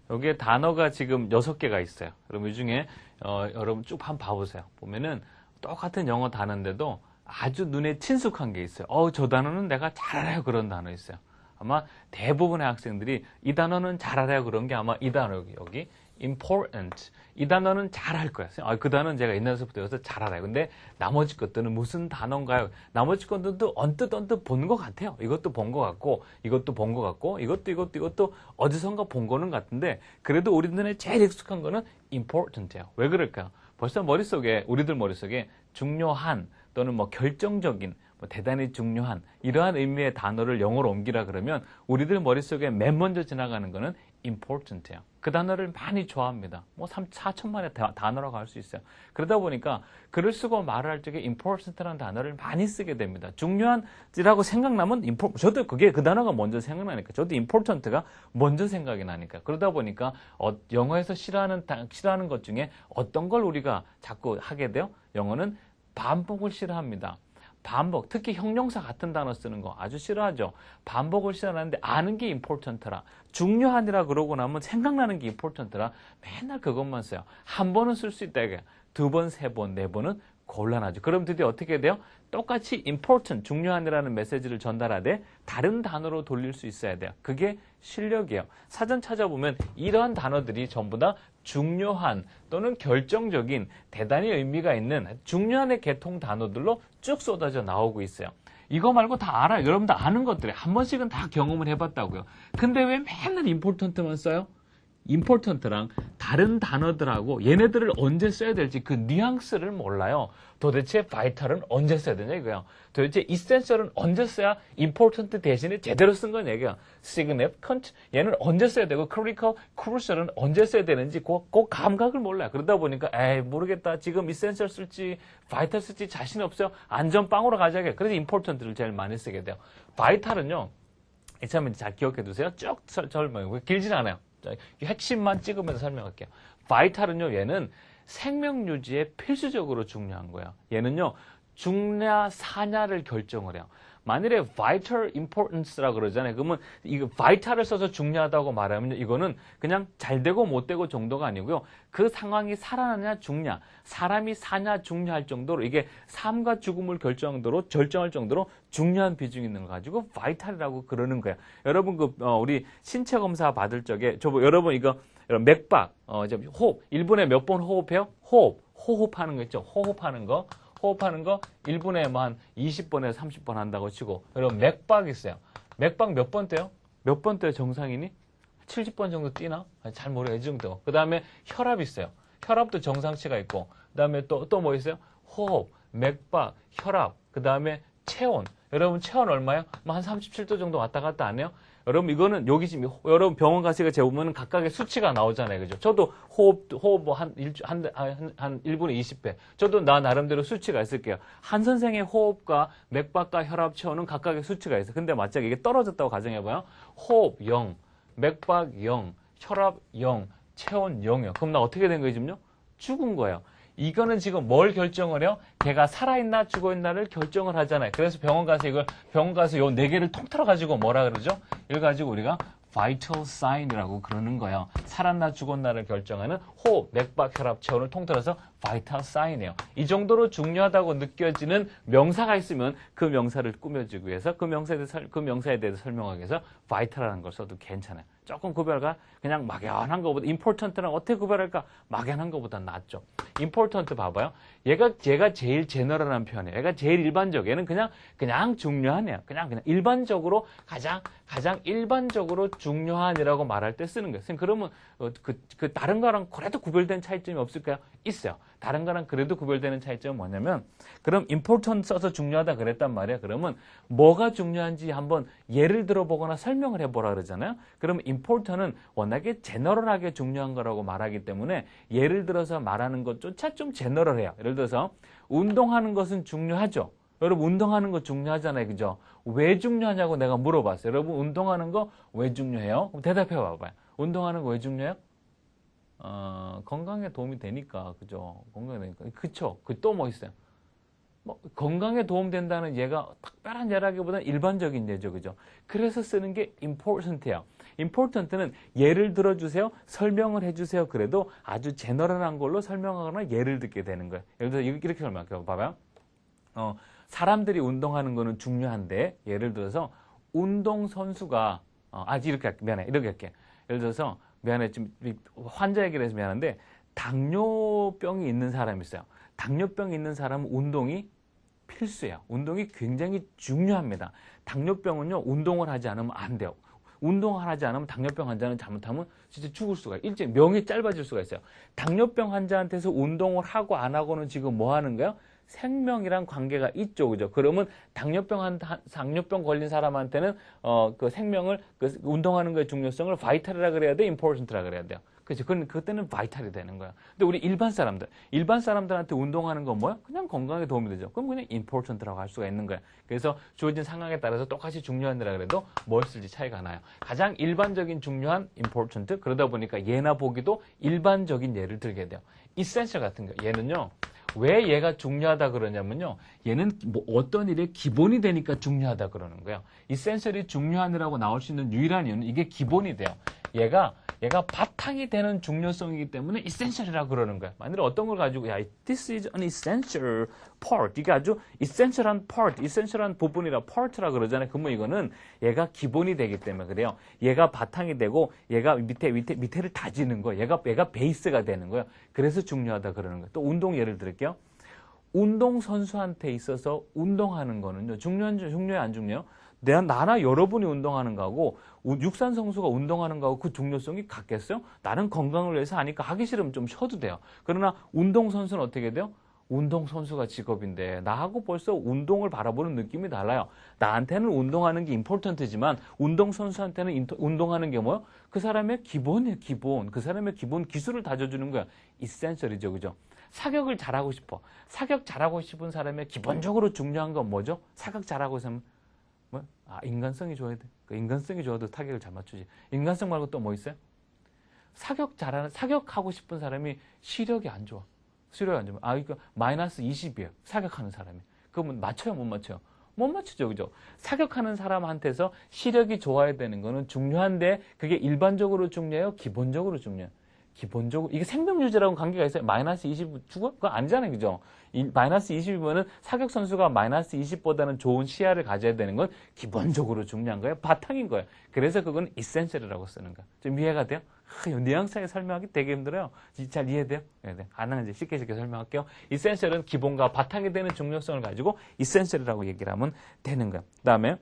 여기에 단어가 지금 6개가 있어요. 여러분 이 중에 여러분 쭉 한번 봐보세요. 보면은 똑같은 영어 단어인데도 아주 눈에 친숙한 게 있어요. 저 단어는 내가 잘 알아요. 그런 단어 있어요. 아마 대부분의 학생들이 이 단어는 잘 알아요. 그런 게 아마 이 단어 여기 important. 이 단어는 잘 알 거예요. 그 단어는 제가 옛날서부터 여기서 잘 알아요. 근데 나머지 것들은 무슨 단어인가요? 나머지 것들도 언뜻 본 것 같아요. 이것도 본 것 같고, 이것도 본 것 같고, 이것도 어디선가 본 거는 같은데, 그래도 우리 눈에 제일 익숙한 거는 important예요. 왜 그럴까요? 벌써 우리들 머릿속에 중요한 또는 뭐 결정적인, 뭐 대단히 중요한 이러한 의미의 단어를 영어로 옮기라 그러면 우리들 머릿속에 맨 먼저 지나가는 거는 important예요. 그 단어를 많이 좋아합니다. 뭐 4천만의 단어라고 할 수 있어요. 그러다 보니까 글을 쓰고 말을 할 적에 important라는 단어를 많이 쓰게 됩니다. 중요한이라고 생각나면 저도 그게 그 단어가 먼저 생각나니까 저도 important가 먼저 생각이 나니까 그러다 보니까 영어에서 싫어하는 것 중에 어떤 걸 우리가 자꾸 하게 돼요? 영어는 반복을 싫어합니다. 반복, 특히 형용사 같은 단어 쓰는 거 아주 싫어하죠. 반복을 싫어하는데 아는 게 important라. 중요한이라 그러고 나면 생각나는 게 important라. 맨날 그것만 써요. 한 번은 쓸 수 있다 이게. 2번, 3번, 4번은 곤란하죠. 그럼 드디어 어떻게 돼요? 똑같이 important, 중요한이라는 메시지를 전달하되 다른 단어로 돌릴 수 있어야 돼요. 그게 실력이에요. 사전 찾아보면 이러한 단어들이 전부 다 중요한 또는 결정적인 대단히 의미가 있는 중요한의 계통 단어들로 쭉 쏟아져 나오고 있어요. 이거 말고 다 알아요. 여러분들 아는 것들이 한 번씩은 다 경험을 해봤다고요. 근데 왜 맨날 important만 써요? important랑 다른 단어들하고 얘네들을 언제 써야 될지 그 뉘앙스를 몰라요. 도대체 vital은 언제 써야 되냐 이거야. 도대체 essential은 언제 써야 important 대신에 제대로 쓴 건 얘기야. significant 얘는 언제 써야 되고 critical, crucial은 언제 써야 되는지 그 감각을 몰라요. 그러다 보니까 모르겠다. 지금 essential 쓸지 vital 쓸지 자신 없어요. 안전빵으로 가자게. 그래서 important를 제일 많이 쓰게 돼요. vital은요. 참 잘 기억해 두세요. 쭉 설명해. 길진 않아요. 핵심만 찍으면서 설명할게요. 바이탈은요, 얘는 생명 유지에 필수적으로 중요한 거예요. 얘는요, 죽냐 사냐를 결정을 해요. 만일에 vital importance라고 그러잖아요. 그러면 이거 vital을 써서 중요하다고 말하면 이거는 그냥 잘 되고 못 되고 정도가 아니고요. 그 상황이 살아나냐 죽냐, 사람이 사냐 죽냐 할 정도로 이게 삶과 죽음을 결정할 정도로 중요한 비중이 있는 걸 가지고 vital이라고 그러는 거예요. 여러분 우리 신체 검사 받을 적에 여러분 맥박, 호흡 1분에 몇 번 호흡해요? 호흡하는 거 있죠. 호흡하는 거 1분에 한 20번에서 30번 한다고 치고 여러분 맥박 있어요. 맥박 몇 번 떼요? 몇 번 떼요 정상인이? 70번 정도 뛰나? 잘 모르겠어요. 이 정도. 그 다음에 혈압 있어요. 혈압도 정상치가 있고 그 다음에 또 뭐 있어요? 호흡, 맥박, 혈압, 그 다음에 체온. 여러분 체온 얼마예요? 한 37도 정도 왔다 갔다 안 해요? 여러분 이거는 여기 지금 여러분 병원 가시가 재보면 각각의 수치가 나오잖아요. 그죠? 저도 호흡 뭐 한 1분에 20배. 저도 나 나름대로 수치가 있을게요. 한 선생의 호흡과 맥박과 혈압, 체온은 각각의 수치가 있어요. 근데 만약에 이게 떨어졌다고 가정해봐요. 호흡 0, 맥박 0, 혈압 0, 체온 0이요. 그럼 나 어떻게 된 거예요, 지금요? 죽은 거예요. 이거는 지금 뭘 결정을 해요? 걔가 살아있나 죽어있나를 결정을 하잖아요. 그래서 병원 가서 요 4개를 통틀어 가지고 뭐라 그러죠? 이걸 가지고 우리가 vital sign이라고 그러는 거예요. 살았나 죽었나를 결정하는 호흡, 맥박, 혈압, 체온을 통틀어서 vital sign이에요. 이 정도로 중요하다고 느껴지는 명사가 있으면 그 명사를 꾸며주기 위해서 그 명사에 대해서 설명하기 위해서 vital이라는 걸 써도 괜찮아요. 조금 구별가 그냥 막연한 것보다 important랑 어떻게 구별할까? 막연한 것보다 낫죠. important 봐봐요. 얘가 제일 제너럴한 편이에요. 얘가 제일 일반적. 얘는 그냥 중요하네요. 그냥 일반적으로 가장 일반적으로 중요한이라고 말할 때 쓰는 거예요. 그러면 그 다른 거랑 그래도 구별된 차이점이 없을까요? 있어요. 다른 거랑 그래도 구별되는 차이점은 뭐냐면 그럼 important 써서 중요하다 그랬단 말이에요. 그러면 뭐가 중요한지 한번 예를 들어보거나 설명을 해보라 그러잖아요. 그러면 important은 워낙에 제너럴하게 중요한 거라고 말하기 때문에 예를 들어서 말하는 것조차 좀 제너럴해요. 예를 들어서 운동하는 것은 중요하죠. 여러분 운동하는 거 중요하잖아요. 그죠? 왜 중요하냐고 내가 물어봤어요. 여러분 운동하는 거 왜 중요해요? 그럼 대답해 봐봐요. 운동하는 거 왜 중요해요? 건강에 도움이 되니까, 그죠? 건강에 되니까. 그쵸? 또 뭐 있어요? 건강에 도움된다는 예가 특별한 예라기보다는 일반적인 예죠, 그죠? 그래서 쓰는 게 important예요. important는 예를 들어주세요, 설명을 해주세요. 그래도 아주 제너럴한 걸로 설명하거나 예를 듣게 되는 거예요. 예를 들어서 이렇게 설명할게요. 봐봐요. 사람들이 운동하는 거는 중요한데, 예를 들어서 운동선수가 이렇게 할게. 미안해. 이렇게 할게. 예를 들어서 미안해. 지금 환자 얘기를 해서 미안한데, 당뇨병이 있는 사람이 있어요. 당뇨병이 있는 사람은 운동이 필수예요. 운동이 굉장히 중요합니다. 당뇨병은요, 운동을 하지 않으면 안 돼요. 운동을 하지 않으면 당뇨병 환자는 잘못하면 진짜 죽을 수가 있어요. 일찍 명이 짧아질 수가 있어요. 당뇨병 환자한테서 운동을 하고 안 하고는 지금 뭐 하는 거예요? 생명이랑 관계가 있죠, 그죠? 그러면 당뇨병 걸린 사람한테는 그 생명을 운동하는 거의 중요성을 바이탈이라 그래야 돼, 임포턴트라 그래야 돼요. 그렇죠. 그때는 바이탈이 되는 거야. 근데 우리 일반 사람들한테 운동하는 건 뭐야? 그냥 건강에 도움이 되죠. 그럼 그냥 important라고 할 수가 있는 거야. 그래서 주어진 상황에 따라서 똑같이 중요한이라 그래도 뭘 쓸지 차이가 나요. 가장 일반적인 중요한 important, 그러다 보니까 예나 보기도 일반적인 예를 들게 돼요. essential 같은 거. 얘는요, 왜 얘가 중요하다 그러냐면요, 얘는 뭐 어떤 일의 기본이 되니까 중요하다 그러는 거예요. essential이 중요한이라고 나올 수 있는 유일한 이유는 이게 기본이 돼요. 얘가 바탕이 되는 중요성이기 때문에 essential이라고 그러는 거야. 만약에 어떤 걸 가지고, this is an essential part. 이게 아주 essential한 part, essential한 부분이라 part라 그러잖아요. 그러면 이거는 얘가 기본이 되기 때문에 그래요. 얘가 바탕이 되고, 얘가 밑에를 다지는 거예요. 얘가 베이스가 되는 거예요. 그래서 중요하다 그러는 거예요. 또 운동 예를 들을게요. 운동선수한테 있어서 운동하는 거는요, 중요해요, 안 중요해요? 나나 여러분이 운동하는 거하고 육산 선수가 운동하는 거하고 그 중요성이 같겠어요? 나는 건강을 위해서 하니까 하기 싫으면 좀 쉬어도 돼요. 그러나 운동선수는 어떻게 돼요? 운동선수가 직업인데 나하고 벌써 운동을 바라보는 느낌이 달라요. 나한테는 운동하는 게 임포턴트지만 운동선수한테는 운동하는 게 뭐예요? 그 사람의 기본이에요, 기본. 그 사람의 기본 기술을 다져주는 거야. 이센셜이죠, 그죠? 사격을 잘하고 싶어. 사격 잘하고 싶은 사람의 기본적으로 중요한 건 뭐죠? 사격 잘하고 있으면 인간성이 좋아야 돼. 그 인간성이 좋아도 타격을 잘 맞추지. 인간성 말고 또 뭐 있어요? 사격하고 싶은 사람이 시력이 안 좋아. 시력이 안 좋아. 이거 마이너스 20이에요. 사격하는 사람이. 그러면 맞춰요, 못 맞춰요? 못 맞추죠, 그죠? 사격하는 사람한테서 시력이 좋아야 되는 거는 중요한데, 그게 일반적으로 중요해요? 기본적으로 중요해요? 기본적으로, 이게 생명유지라고는 관계가 있어요. 마이너스 20 죽어? 그거 아니잖아요, 그죠? 마이너스 20이면은 사격 선수가 마이너스 20보다는 좋은 시야를 가져야 되는 건 기본적으로 중요한 거예요. 바탕인 거예요. 그래서 그건 essential이라고 쓰는 거예요. 좀 이해가 돼요? 뉘앙스하게 설명하기 되게 힘들어요. 잘 이해돼요? 네, 가능한지 쉽게 설명할게요. essential은 기본과 바탕이 되는 중요성을 가지고 essential이라고 얘기를 하면 되는 거예요. 그 다음에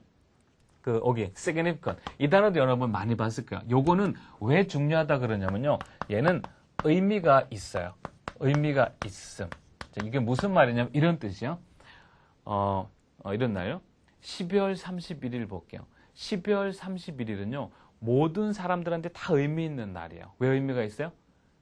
significant. 이 단어도 여러분 많이 봤을 거예요. 요거는 왜 중요하다 그러냐면요, 얘는 의미가 있어요. 의미가 있음. 이게 무슨 말이냐면 이런 뜻이요. 이런 날요. 12월 31일 볼게요. 12월 31일은요, 모든 사람들한테 다 의미 있는 날이에요. 왜 의미가 있어요?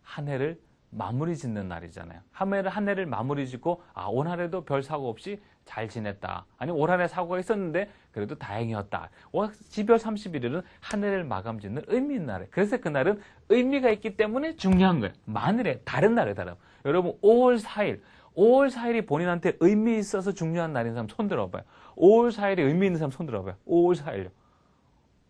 한 해를 마무리 짓는 날이잖아요. 한 해를 마무리 짓고, 올 한 해도 별 사고 없이 잘 지냈다. 아니면 올 한 해 사고가 있었는데 그래도 다행이었다. 12월 31일은 한 해를 마감 짓는 의미 있는 날이에요. 그래서 그날은 의미가 있기 때문에 중요한 거예요. 만일에 다른 날에 달라요. 여러분 5월 4일이 본인한테 의미 있어서 중요한 날인 사람 손 들어봐요. 5월 4일에 의미 있는 사람 손 들어봐요. 5월 4일요.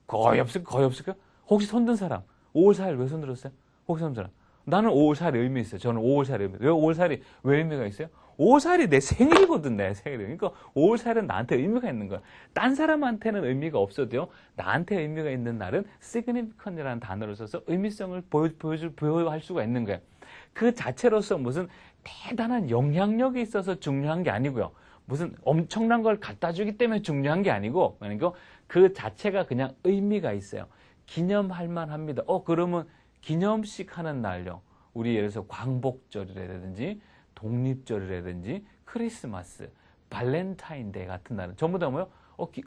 거의 없을까? 혹시 손 든 사람 5월 4일 왜 손 들었어요? 혹시 손 든 사람? 나는 5월 4일에 의미 있어요. 저는 5월 4일에 의미 있어요. 왜 5월 4일이 왜 의미가 있어요? 5월 4일이 내 생일이거든, 내 생일이. 그러니까 5월 4일은 나한테 의미가 있는 거야. 딴 사람한테는 의미가 없어도요, 나한테 의미가 있는 날은 significant이라는 단어를 써서 의미성을 보여할 수가 있는 거예요. 그 자체로서 무슨 대단한 영향력이 있어서 중요한 게 아니고요. 무슨 엄청난 걸 갖다 주기 때문에 중요한 게 아니고, 그러니까 그 자체가 그냥 의미가 있어요. 기념할 만합니다. 그러면 기념식 하는 날요. 우리 예를 들어서 광복절이라든지 독립절이라든지 크리스마스, 발렌타인데이 같은 날은 전부 다 뭐요?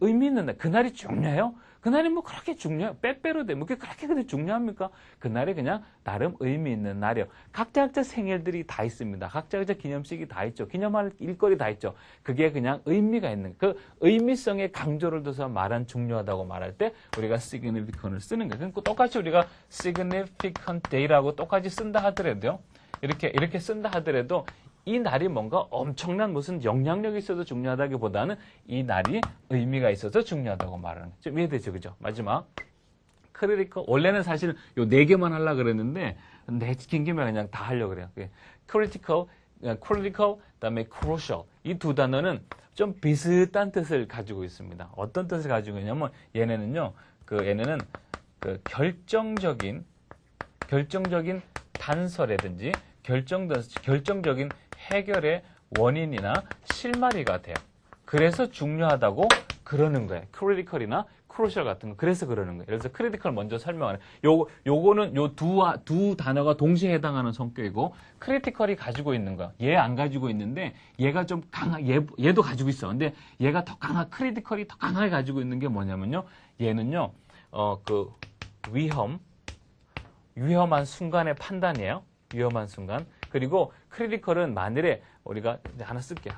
의미 있는 날. 그날이 중요해요? 그날이 뭐 그렇게 중요해요? 빼빼로 돼. 뭐 그렇게 중요합니까? 그날이 그냥 나름 의미 있는 날이에요. 각자 생일들이 다 있습니다. 각자 기념식이 다 있죠. 기념할 일거리 다 있죠. 그게 그냥 의미가 있는, 그 의미성에 강조를 둬서 말한 중요하다고 말할 때 우리가 significant을 쓰는 거예요. 똑같이 우리가 significant day라고 똑같이 쓴다 하더라도요. 이렇게 쓴다 하더라도 이 날이 뭔가 엄청난 무슨 영향력이 있어서 중요하다기보다는 이 날이 의미가 있어서 중요하다고 말하는 거죠. 좀 이해되죠, 그죠? 마지막 critical, 원래는 사실 요 4개만 하려고 그랬는데, 긴 김에 그냥 다 하려고 그래요. critical, 그다음에 crucial. 이 두 단어는 좀 비슷한 뜻을 가지고 있습니다. 어떤 뜻을 가지고 있냐면, 얘네는 결정적인 단서라든지, 결정적인 해결의 원인이나 실마리가 돼요. 그래서 중요하다고 그러는 거예요. 크리티컬이나 크루셜 같은 거. 그래서 그러는 거예요. 그래서 크리티컬 먼저 설명하는. 요거는 요 두 단어가 동시에 해당하는 성격이고, 크리티컬이 가지고 있는 거. 얘 안 가지고 있는데, 얘가 좀 얘도 가지고 있어. 근데 얘가 크리티컬이 더 강하게 가지고 있는 게 뭐냐면요. 얘는요, 위험한 순간의 판단이에요. 위험한 순간. 그리고 크리티컬은 만일에 우리가 하나 쓸게요.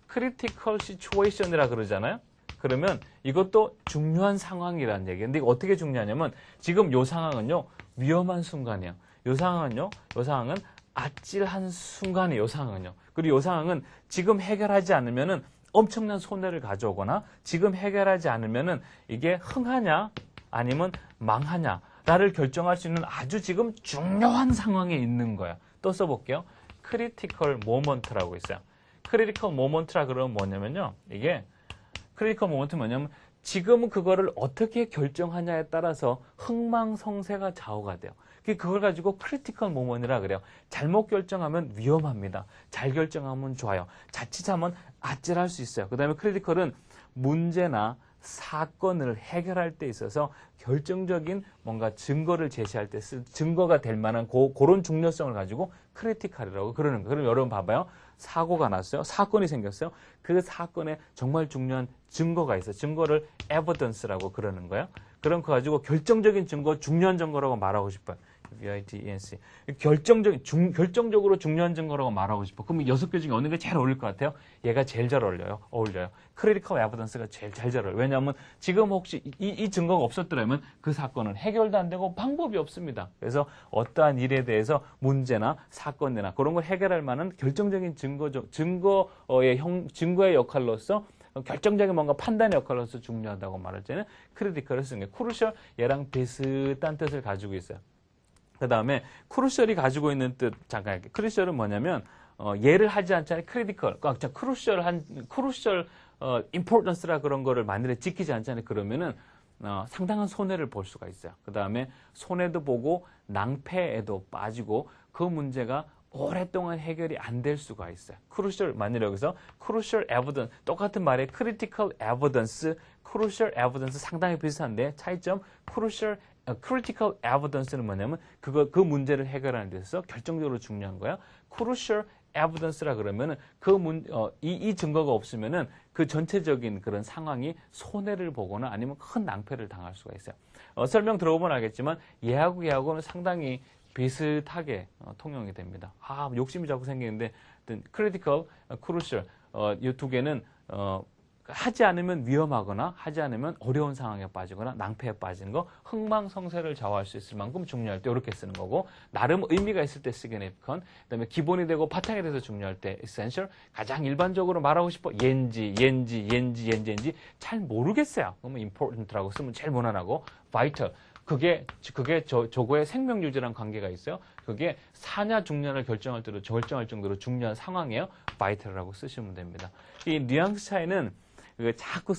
크리티컬 시츄에이션이라 그러잖아요. 그러면 이것도 중요한 상황이라는 얘기예요. 근데 이거 어떻게 중요하냐면 지금 요 상황은요. 위험한 순간이에요. 요 상황은 아찔한 순간이에요. 요 상황은요. 그리고 요 상황은 지금 해결하지 않으면은 엄청난 손해를 가져오거나 지금 해결하지 않으면은 이게 흥하냐 아니면 망하냐를 결정할 수 있는 아주 지금 중요한 상황에 있는 거예요. 또 써볼게요. 크리티컬 모먼트라고 있어요. 크리티컬 모먼트라 그러면 뭐냐면요. 이게 크리티컬 모먼트 뭐냐면 지금 그거를 어떻게 결정하냐에 따라서 흥망성쇠가 좌우가 돼요. 그걸 가지고 크리티컬 모먼트라 그래요. 잘못 결정하면 위험합니다. 잘 결정하면 좋아요. 자칫하면 아찔할 수 있어요. 그 다음에 크리티컬은 문제나 사건을 해결할 때 있어서 결정적인 뭔가 증거를 제시할 때 증거가 될 만한 그런 중요성을 가지고 크리티컬이라고 그러는 거예요. 그럼 여러분 봐봐요. 사고가 났어요. 사건이 생겼어요. 그 사건에 정말 중요한 증거가 있어요. 증거를 evidence라고 그러는 거예요. 그럼 그거 가지고 결정적인 증거, 중요한 증거라고 말하고 싶어요. V-I-D-E-N-C. 결정적으로 중요한 증거라고 말하고 싶어. 그럼 6개 중에 어느 게 제일 어울릴 것 같아요? 얘가 제일 잘 어울려요. 크리티컬 에비던스가 제일 잘 어울려요. 왜냐하면 지금 혹시 이 증거가 없었더라면 그 사건은 해결도 안 되고 방법이 없습니다. 그래서 어떠한 일에 대해서 문제나 사건이나 그런 걸 해결할 만한 결정적인 증거의 역할로서 결정적인 뭔가 판단의 역할로서 중요하다고 말할 때는 크리티컬을 쓰는 게 크루셜 얘랑 비슷한 뜻을 가지고 있어요. 그 다음에 크루셜이 가지고 있는 뜻 잠깐 크루셜은 뭐냐면 얘를 하지 않잖아요. 크리티컬 크루셜 importance라 그런 거를 만일에 지키지 않잖아요. 그러면은 상당한 손해를 볼 수가 있어요. 그 다음에 손해도 보고 낭패에도 빠지고 그 문제가 오랫동안 해결이 안 될 수가 있어요. 크루셜 만일 여기서 크루셜 에비던스 똑같은 말에 크리티컬 에비던스, 크루셜 에비던스 상당히 비슷한데 차이점 크리티컬 에비던스는 뭐냐면 그 문제를 해결하는 데 있어서 결정적으로 중요한 거야. 크루셜 에비던스라 그러면은 이 증거가 없으면은 그 전체적인 그런 상황이 손해를 보거나 아니면 큰 낭패를 당할 수가 있어요. 설명 들어보면 알겠지만 얘하고는 상당히 비슷하게 통용이 됩니다. 욕심이 자꾸 생기는데 크리티컬, 크루셜 이 두 개는 하지 않으면 위험하거나 하지 않으면 어려운 상황에 빠지거나 낭패에 빠지는 거 흥망성쇠를 좌우할 수 있을 만큼 중요할 때 이렇게 쓰는 거고 나름 의미가 있을 때 significant 그다음에 기본이 되고 바탕이 돼서 중요할 때 essential 가장 일반적으로 말하고 싶어 옌지 잘 모르겠어요. 그러면 important라고 쓰면 제일 무난하고 vital 그게 저거의 생명 유지랑 관계가 있어요. 그게 사냐 중냐를 결정할 정도로 중요한 상황이에요. vital이라고 쓰시면 됩니다. 이 뉘앙스 차이는 자꾸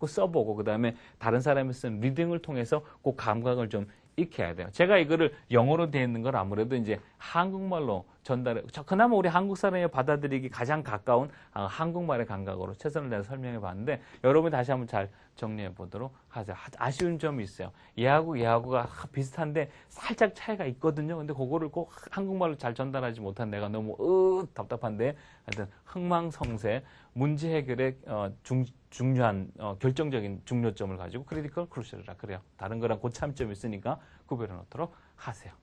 써보고 그다음에 다른 사람이 쓴 리딩을 통해서 그 감각을 좀 익혀야 돼요. 제가 이거를 영어로 되어 있는 걸 아무래도 이제 한국말로 그나마 우리 한국 사람이 받아들이기 가장 가까운 한국말의 감각으로 최선을 다해서 설명해 봤는데 여러분이 다시 한번 잘 정리해 보도록 하세요. 아쉬운 점이 있어요. 얘하고가 비슷한데 살짝 차이가 있거든요. 근데 그거를 꼭 한국말로 잘 전달하지 못한 내가 너무 답답한데 하여튼 흥망성쇠 문제 해결의 중요한 결정적인 중요점을 가지고 크리티컬 크루셜이라 그래요. 다른 거랑 고참점이 있으니까 구별해 놓도록 하세요.